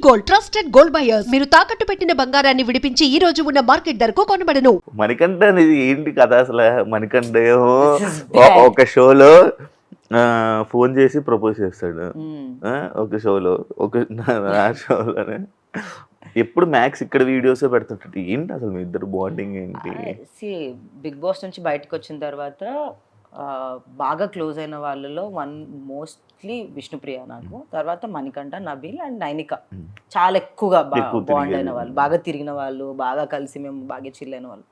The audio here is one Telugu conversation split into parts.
Gold, trusted gold buyers. మీరు తాకట్టు పెట్టిన బంగారాన్ని విడిపించి ఈ రోజు ఉన్న మార్కెట్ ధరకు కొనబడను. మణికంఠ అనేది ఏంటి కథ అసలు? మణికంఠ ఏమో ఒక షోలో ఫోన్ చేసి ప్రపోజ్ చేస్తాడు. ఒక షోలో ఆ షోలోనే ఎప్పుడు మ్యాక్స్ ఇక్కడ వీడియోస్ పెడుతుంటాడు. ఏంటి అసలు మీ ఇద్దరు బాండింగ్ ఏంటి? బిగ్ బాస్ నుంచి బయటకు వచ్చిన తర్వాత బాగా క్లోజ్ అయిన వాళ్ళలో మోస్ట్లీ విష్ణుప్రియ, నాకు తర్వాత మణికంఠ, నబీల్ అండ్ నైనిక చాలా ఎక్కువగా బాండ్ అయిన వాళ్ళు, బాగా తిరిగిన వాళ్ళు, బాగా కలిసి మేము బాగా చిల్ అయిన వాళ్ళు.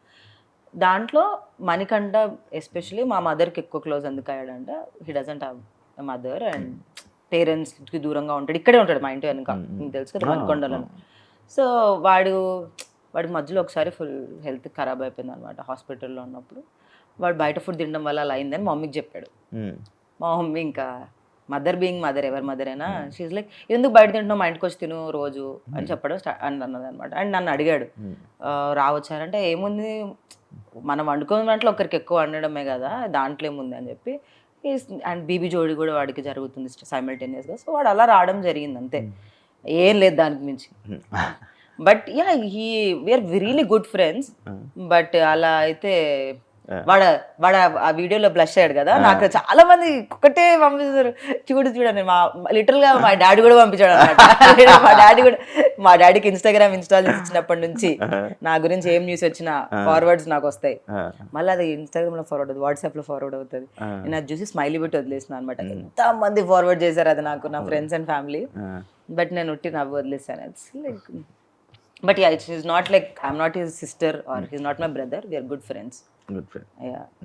దాంట్లో మణికంఠ ఎస్పెషలీ మా మదర్కి ఎక్కువ క్లోజ్ ఎందుకు అయ్యాడంటే he doesn't have mother and పేరెంట్స్కి దూరంగా ఉంటాడు. ఇక్కడే ఉంటాడు మా ఇంటి వెనుక, మీకు తెలుసు కదా మణికొండలో. సో వాడి మధ్యలో ఒకసారి ఫుల్ హెల్త్ ఖరాబ్ అయిపోయింది అనమాట హాస్పిటల్లో ఉన్నప్పుడు. వాడు బయట ఫుడ్ తినడం వల్ల అలా అయిందని మా మమ్మీకి చెప్పాడు. మా మమ్మీ ఇంకా మదర్ బీయింగ్ మదర్, ఎవరి మదర్ అయినా షీజ్ లైక్ ఎందుకు బయట తింటున్నావు, మా ఇంటికి వచ్చి తిను రోజు అని చెప్పడం అన్నది అనమాట. అండ్ నన్ను అడిగాడు రావచ్చారంటే ఏముంది మనం వండుకున్న దాంట్లో ఒకరికి ఎక్కువ వండడమే కదా, దాంట్లో ఏముంది అని చెప్పి. అండ్ బీబీ జోడి కూడా వాడికి జరుగుతుంది సైమల్టేనియస్గా. సో వాడు అలా రావడం జరిగింది అంతే, ఏం లేదు దానికి మించి. But yeah we're really good friends. But అలా అయితే వాడు ఆ వీడియోలో బ్లష్ అయ్యాడు కదా, నాకు చాలా మంది ఒకటే పంపిస్తారు చూడని. లిటరల్ గా మా డాడీ కూడా పంపించాడు అనమాట. మా డాడీకి ఇన్స్టాగ్రామ్ ఇన్స్టాల్ చేసినప్పటి నుంచి నా గురించి ఏం న్యూస్ వచ్చినా ఫార్వర్డ్స్ నాకు వస్తాయి. మళ్ళీ అది ఇన్స్టాగ్రామ్ లో ఫార్వర్డ్ అవుతుంది, వాట్సాప్ లో ఫార్వర్డ్ అవుతుంది. నేను అది చూసి స్మైలీ పెట్టి వదిలేసిన అనమాట. ఎంత మంది ఫార్వర్డ్ చేశారు అది నాకు, నా ఫ్రెండ్స్ అండ్ ఫ్యామిలీ. బట్ నేను ఉట్టి నవ్వు వదిలేసాను. It's like but ya it's not like I'm not his sister or his not my brother, we're good friends.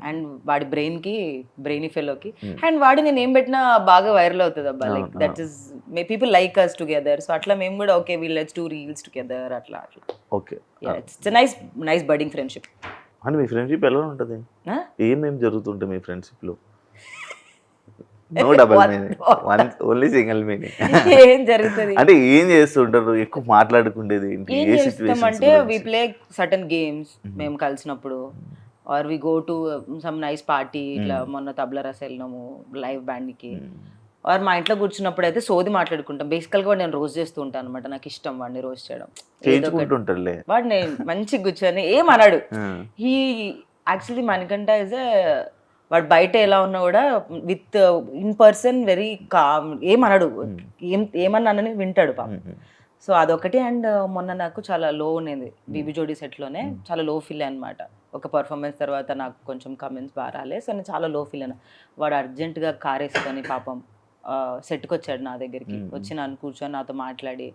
And వాడి బ్రెయినీ ఫెలోకి అండ్ వాడి నేను ఏం పెట్టినా బాగా వైరల్ అవుతుంది అబ్బా. Like that is people like us together. So అట్లా మేము కూడా okay we'll let's do reels together అట్లా. Okay, it's nice budding friendship. అంటే మీ ఫ్రెండ్షిప్ ఎలా ఉంటుంది? ఏమేమి జరుగుతుంటాయి మీ ఫ్రెండ్షిప్ లో? No double meaning, only single meaning. ఏం జరుగుతుంది అంటే ఏం చేస్తుంటారు? ఎక్కువ మాట్లాడుకుండేది ఏంటి? ఏం చేస్తాం అంటే వి ప్లే సర్టన్ గేమ్స్ మేము కలిసినప్పుడు, or we go to some nice party. ఇట్లా మొన్న తబలా రస వెళ్ళినాము లైవ్ బ్యాండ్కి. ఆర్ మా ఇంట్లో కూర్చున్నప్పుడు అయితే సోది మాట్లాడుకుంటాం. బేసికల్గా వాడు నేను రోజు చేస్తూ ఉంటాను అనమాట, నాకు ఇష్టం వాడిని రోజు చేయడం. వాడు నేను మంచిగా కూర్చొని ఏమన్నాడు. హీ యాక్చువల్లీ మణికంఠ ఇస్ వాడు బయట ఎలా ఉన్నా కూడా with in person very calm, ఏమన్నాడు ఏమన్నానని వింటాడు పాపం. సో అదొకటి. అండ్ మొన్న నాకు చాలా లో ఉండేది బీబీ జోడీ సెట్లోనే, చాలా లో ఫీల్ అనమాట. ఒక పర్ఫార్మెన్స్ తర్వాత నాకు కొంచెం కమెంట్స్ బాగా రాలే. సో నేను చాలా లో ఫీల్ అయినా. వాడు అర్జెంటుగా కార్ వేసుకొని పాపం సెట్కి వచ్చాడు నా దగ్గరికి, వచ్చి నన్ను కూర్చొని నాతో మాట్లాడి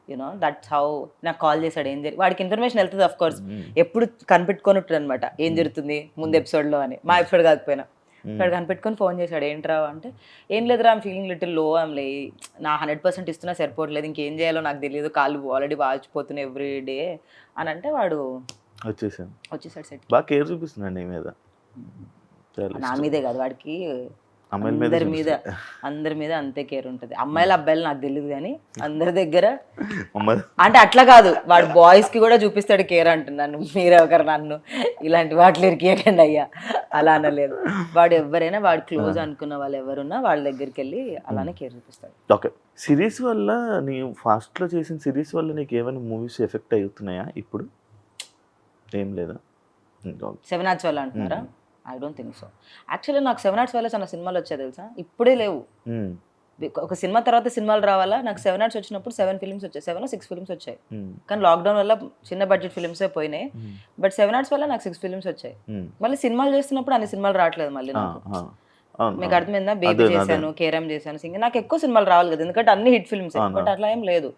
యూనో దట్స్ హౌ నాకు కాల్ చేశాడు. ఏం జరిగి వాడికి ఇన్ఫర్మేషన్ వెళ్తుంది అఫ్ కోర్స్, ఎప్పుడు కనిపెట్టుకొని ఉంటుంది అనమాట ఏం జరుగుతుంది ముందు ఎపిసోడ్లో అని. మా ఎపిసోడ్ కాకపోయినా వాడు కనిపెట్టుకొని ఫోన్ చేశాడు. ఏంట్రా అంటే ఏం లేదురా ఐమ్ ఫీలింగ్ లిటిల్ లో, ఐమ్ లే నా 100% ఇస్తున్నా సరిపోవట్లేదు, ఇంకేం చేయాలో నాకు తెలియదు, కాళ్ళు ఆల్రెడీ వాచిపోతున్నాయి ఎవ్రీ డే అని అంటే వాడు వచ్చేసాడు సెట్. బాగా కేర్ చూపిస్తున్నాడు నీ మీద. నా మీదే కాదు వాడికి అందరి మీద అంతే కేర్ ఉంటుంది. అమ్మాయిలు అబ్బాయిలు నాకు తెలియదు కానీ అందరి దగ్గర అంటే అట్లా కాదు, వాడు బాయ్స్ కి కూడా చూపిస్తాడు కేర్ అంటున్నాను. మీరు ఒకరు నన్ను ఇలాంటి వాటిలో ఇరికేయకండి అయ్యా, అలా అనలేదు. వాడు ఎవరైనా వాడు క్లోజ్ అనుకున్న వాళ్ళు ఎవరున్నా వాళ్ళ దగ్గరికి వెళ్ళి అలానే కేర్ చూపిస్తాడు. ఓకే, సిరీస్ వల్ల నీ ఫాస్ట్ లో చేసిన సిరీస్ వల్ల నీకు ఏమైనా మూవీస్ ఎఫెక్ట్ అవుతున్నాయా ఇప్పుడు? ఏం లేదా? 7 Arts వల్ల అంటున్నారా? I don't think so. Actually నాకు 7 Arts వల్ల చాలా సినిమాలు వచ్చాయి తెలుసా, ఇప్పుడే లేవు. ఒక సినిమా తర్వాత సినిమాలు రావాలా. నాకు 7 Arts వచ్చినప్పుడు 7 ఫిల్మ్స్ వచ్చాయి, 7 or 6 ఫిల్మ్స్ వచ్చాయి. కానీ లాక్డౌన్ వల్ల చిన్న బడ్జెట్ ఫిల్మ్సే పోయినాయి. బట్ 7 Arts వల్ల నాకు 6 ఫిల్మ్స్ వచ్చాయి. మళ్ళీ సినిమాలు చేస్తున్నప్పుడు అన్ని సినిమాలు రావట్లేదు మళ్ళీ నాకు. మీకు అర్థమైందా? బేబీ చేశాను, కేరమ్ చేశాను, సింగర్. నాకు ఎక్కువ సినిమాలు రావాలి కదా, ఎందుకంటే అన్ని హిట్ ఫిల్మ్స్. బట్ అట్లా ఏం లేదు.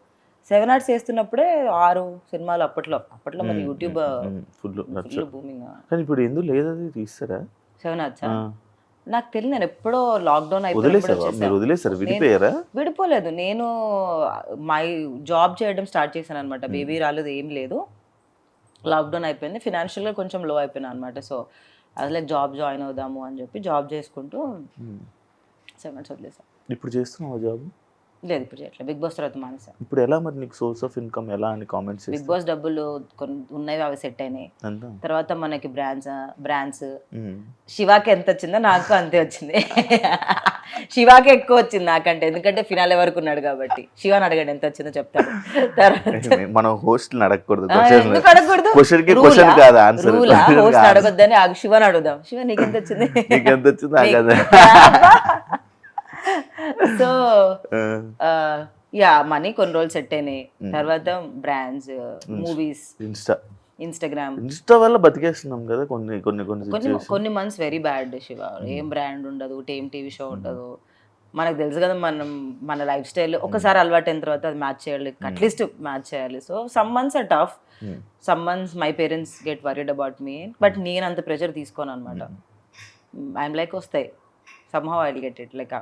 7 Arts చేస్తున్నప్పుడే 6 సినిమాలు అప్పట్లో మరి యూట్యూబ్ బూమింగ్. ఇప్పుడు ఎందుకు లేదు అది తీస్తారా 7 Arts? నాకు తెలియదు, నేను ఎప్పుడో లాక్డౌన్ అయిపోయి విడిపోలేదు. నేను మై జాబ్ చేయడం స్టార్ట్ చేశాను అనమాట. బేబీ రాలేదు, ఏం లేదు, లాక్డౌన్ అయిపోయింది. ఫినాన్షియల్గా కొంచెం లో అయిపోయినా అనమాట. సో అది లైక్ జాబ్ జాయిన్ అవుదాము అని చెప్పి జాబ్ చేసుకుంటూ 7 Arts వదిలేసాను. ఇప్పుడు చేస్తున్నావా జాబ్? లేదు, ఇప్పుడు చేయట్లేదు. బిగ్ బాస్ తర్వాత మానేసా. ఇప్పుడు ఎలా మరి నీకు సోర్స్ ఆఫ్ ఇన్కమ్ ఎలా అని కామెంట్స్? బిగ్ బాస్ డబ్బులు కొన్ని ఉన్నాయి, అవి సెట్ అయినాయి. తర్వాత మనకి బ్రాండ్స్ శివాకి ఎంత వచ్చిందో నాకు అంతే వచ్చింది. శివాకి ఎక్కువ వచ్చింది నాకంటే, ఎందుకంటే ఫినాలే వరకు ఉన్నాడు కాబట్టి. శివాని అడగండి ఎంత వచ్చిందో చెప్తాడు. తర్వాత మనం హోస్ట్ అడగకూడదు, ఎందుకు అడగకూడదు? క్వశ్చన్ కాదు ఆన్సర్. హోస్ట్ అడగొద్దని శివాని అడుగుదాం. శివ నీకెంత వచ్చింది? నీకెంత వచ్చింది? సో యా మనీ కొన్ని రోజులు సెట్ అయినాయి. తర్వాత బ్రాండ్స్, మూవీస్, ఇన్స్టాగ్రామ్ వల్ల బతికేస్తున్నాం కదా కొన్ని కొన్ని కొన్ని కొన్ని మంత్స్ వెరీ బ్యాడ్ శివ. ఏం బ్రాండ్ ఉండదు, ఏం టీవీ షో ఉండదు. మనకు తెలుసు కదా మన లైఫ్ స్టైల్ ఒకసారి అలవాటు అయిన తర్వాత అది మ్యాచ్ చేయాలి, అట్లీస్ట్ మ్యాచ్ చేయాలి. So some months or tough, some months my parents get worried about me, but నేను అంత ప్రెషర్ తీసుకోను అనమాట. ఐఎమ్ లైక్ వస్తాయి somehow I'll get it, like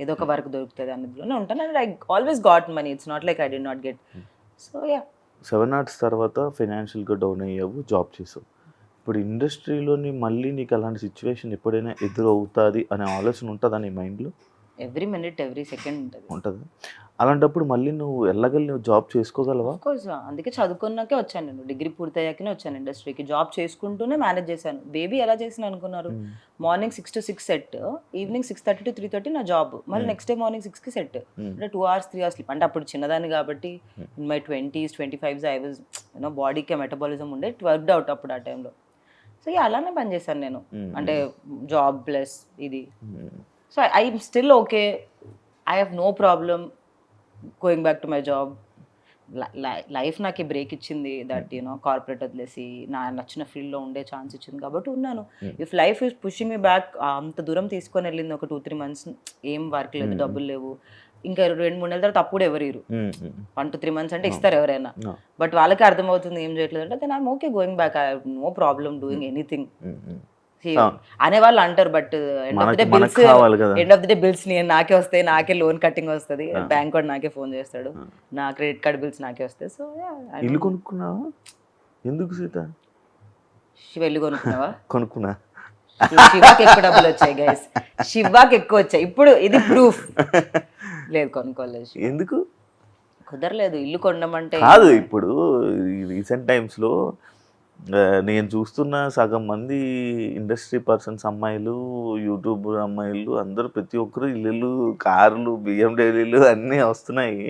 ఏదో ఒక వర్క్ దొరుకుతుంది అన్నదిలోనే ఉంటాను. And I always got money, it's not like I did not get. So yeah 7 Arts తర్వాత ఫైనాన్షియల్గా డౌన్ అయ్యావు, జాబ్ చేసావు. ఇప్పుడు ఇండస్ట్రీలోని మళ్ళీ నీకు అలాంటి సిచ్యువేషన్ ఎప్పుడైనా ఎదురవుతుంది అనే ఆలోచన ఉంటుందా నీ మైండ్లో? ఎవ్రీ మినిట్ ఎవ్రీ సెకండ్ ఉంటుంది. అలాంటప్పుడు మళ్ళీ నువ్వు నువ్వు జాబ్ చేసుకోగలవా? ఆఫ్కోర్స్, అందుకే చదువుకున్నాకే వచ్చాను నేను. డిగ్రీ పూర్తయ్యాకనే వచ్చాను ఇండస్ట్రీకి. జాబ్ చేసుకుంటూనే మేనేజ్ చేశాను. బేబీ ఎలా చేసిన అనుకున్నారు? Morning 6 to 6 set, evening 6:30 to 3:30 నా జాబ్, మళ్ళీ నెక్స్ట్ డే మార్నింగ్ 6కి సెట్. అంటే 2 hours 3 hours స్లీప్. అంటే అప్పుడు చిన్నదాన్ని కాబట్టి in my 20s 25s I was బాడీకి మెటబాలిజం ఉండే, ఇట్ వర్క్డ్ అవుట్ అప్పుడు ఆ టైంలో. సో అలానే పని చేశాను నేను, అంటే జాబ్ ప్లస్ ఇది. So I'm still okay, I have no problem going back to my job. Life నాకు ఈ బ్రేక్ ఇచ్చింది, దట్ కార్పొరేట్ వదిలేసి నా నచ్చిన ఫీల్డ్లో ఉండే ఛాన్స్ ఇచ్చింది కాబట్టి ఉన్నాను. If life is pushing me back, అంత దూరం తీసుకొని వెళ్ళింది ఒక 2-3 months, ఏం వర్క్ లేదు, డబ్బులు లేవు, ఇంకా 2-3 నెలల తర్వాత అప్పుడు ఎవరు 1 to 3 months అంటే ఇస్తారు ఎవరైనా. బట్ వాళ్ళకి అర్థమవుతుంది ఏం చేయట్లేదు అంటే, then I'm okay going back, I have no problem doing anything అనేవాళ్ళు అంటారు. But end of the day bills నాకే వస్తాయి, నాకే లోన్ కట్టింగ్ వస్తుంది, బ్యాంక్ వాడు నాకే ఫోన్ చేస్తాడు, నా క్రెడిట్ కార్డ్ బిల్స్ నాకే వస్తాయి. సో ఇల్లు కొనుక్కున్నావా? ఎందుకు సీత? శివ ఇల్లు కొనుక్కున్నావా? కొనుక్కున్నా. శివాకి ఎక్కువ డబ్బులు వచ్చాయి గైస్, శివాకి ఎక్కువ వచ్చాయి. ఇప్పుడు ఇది ప్రూఫ్. లేదు కొనుక్కోలేదు. ఎందుకు కుదరలేదు ఇల్లు కొనమంటే. కాదు, ఇప్పుడు రీసెంట్ టైమ్స్లో నేను చూస్తున్న సగం మంది ఇండస్ట్రీ పర్సన్స్ అమ్మాయిలు, యూట్యూబ్ అమ్మాయిలు అందరూ ప్రతి ఒక్కరు ఇల్లు, కార్లు, BMW అన్నీ వస్తున్నాయి.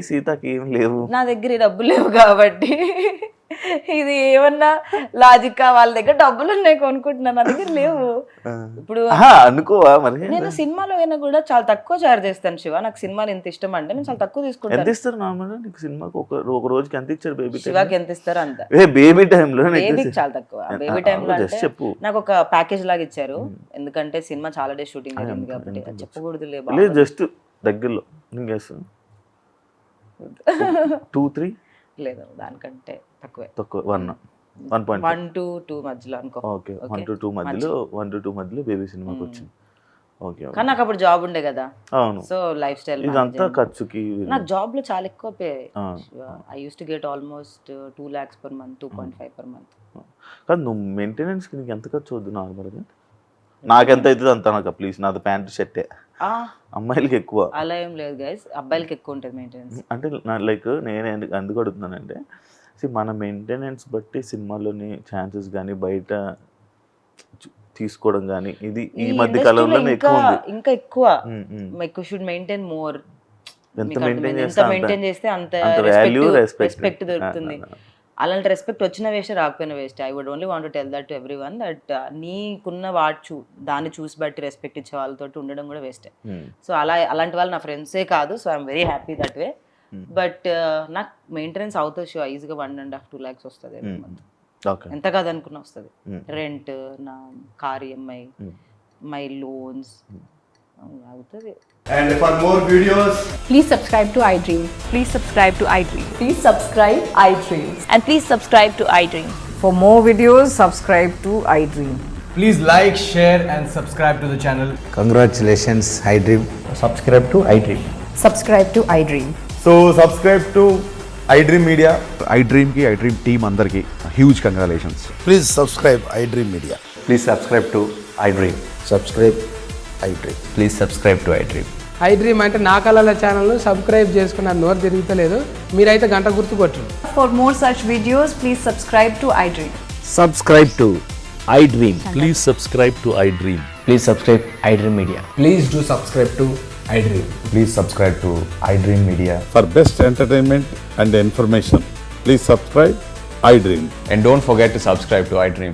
సీతకి ఏం లేవు. నా దగ్గర డబ్బులు లేవు కాబట్టి ఇది ఏమన్నా లాజిక్, వాళ్ళ దగ్గర డబ్బులు ఉన్నాయి కొనుక్కుంటున్నా, నా దగ్గర లేవు. ఇప్పుడు అనుకోవా మరి? నేను సినిమాలో అయినా కూడా చాలా తక్కువ చార్జ్ చేస్తాను శివ. నాకు సినిమాలు ఎంత ఇష్టం అంటే నేను చాలా తక్కువ తీసుకుంటాను. ఎంత ఇస్తారు నార్మల్ నీకు సినిమాకి? ఒక రోజుకి ఎంత ఇచ్చారు బేబీ? శివాకి ఎంత ఇస్తారు అంత. బేబీ టైంలో? బేబీకి చాలా తక్కువ. బేబీ టైంలో చెప్పు. నాకు ఒక ప్యాకేజ్ లాగా ఇచ్చారు, ఎందుకంటే సినిమా చాలా డే షూటింగ్ అయింది కాబట్టి. చెప్పకూడదు లేదు, జస్ట్ దగ్గరలో 2-3 లేదు, దానికంటే తక్కువే. తక్కువ 1 to 2 మధ్యలో అనుకో. ఓకే, 1 to 2 మధ్యలో బేబీ సినిమాకి వచ్చింది. ఓకే, కానీ నాకు అప్పుడు జాబ్ ఉండే కదా. అవును. సో లైఫ్ స్టైల్ ఇదంతా ఖర్చుకి. నాకు జాబ్ లో చాలా ఎక్కువ pay. I use to get almost 2 lakhs per month, 2.5 per month. కానీ నువ్వు మెయింటెనెన్స్కి నీకు ఎంత ఖర్చు అవుతుంది నార్మల్గా? నాకెంత అవుతుంది అంత? నాకు ప్లీజ్, నాది ప్యాంటు షర్టే. అమ్మాయిలకి ఎక్కువ అలా ఏం లేదు గైస్, అబ్బాయిలకి ఎక్కువ ఉంటుంది మెయింటెనెన్స్. అంటే లైక్ నేను ఎందుకు అడుగుతున్నానంటే, మన మెయింటెనెన్స్ బట్టి సినిమాలోని ఛాన్సెస్ కానీ బయట తీసుకోవడం కానీ ఇది ఈ మధ్య కాలంలో ఇంకా ఎక్కువ షుడ్ మెయింటైన్ మోర్. ఎంత మెయింటైన్ చేస్తే అంత రెస్పెక్ట్ దొరుకుతుంది. అలాంటి రెస్పెక్ట్ వచ్చిన వేస్ట్, రాకపోయిన waste. I would only want to tell that to everyone that నీకున్న దాన్ని చూసి బట్టి రెస్పెక్ట్ ఇచ్చే వాళ్ళతో ఉండడం కూడా వేస్టే. సో అలాంటి వాళ్ళు నా ఫ్రెండ్సే కాదు. So I'm very happy that way. But నాకు మెయింటెనెన్స్ అవుతుంది షో ఈజీగా 1.5-2 lakhs వస్తుంది ఎంత కాదనుకున్నా వస్తుంది. రెంట్, నా కార్ EMI, మై లోన్స్ అవుతుంది. And for more videos, please subscribe to iDream. Please subscribe to iDream. Please subscribe iDream. And please subscribe to iDream. For more videos, subscribe to iDream. please like, share and subscribe to the channel. Congratulations, iDream. Subscribe to iDream. Subscribe to iDream. So subscribe to iDream Media. iDream ki iDream team andarki huge congratulations. Please subscribe iDream Media. Please subscribe to iDream. Subscribe iDream. Please subscribe to iDream. iDream అంటే నా కళల ఛానల్ను సబ్స్క్రైబ్ చేసుకున్న నోరు తిరుగుతలేదు, మీరైతే గంట గుర్తు కొట్టండి. For more such videos, please subscribe to iDream. Subscribe to iDream. Please subscribe to iDream. Please subscribe iDream Media. Please do subscribe to iDream. Please subscribe to iDream Media. For best entertainment and information, please subscribe iDream. And don't forget to subscribe to iDream.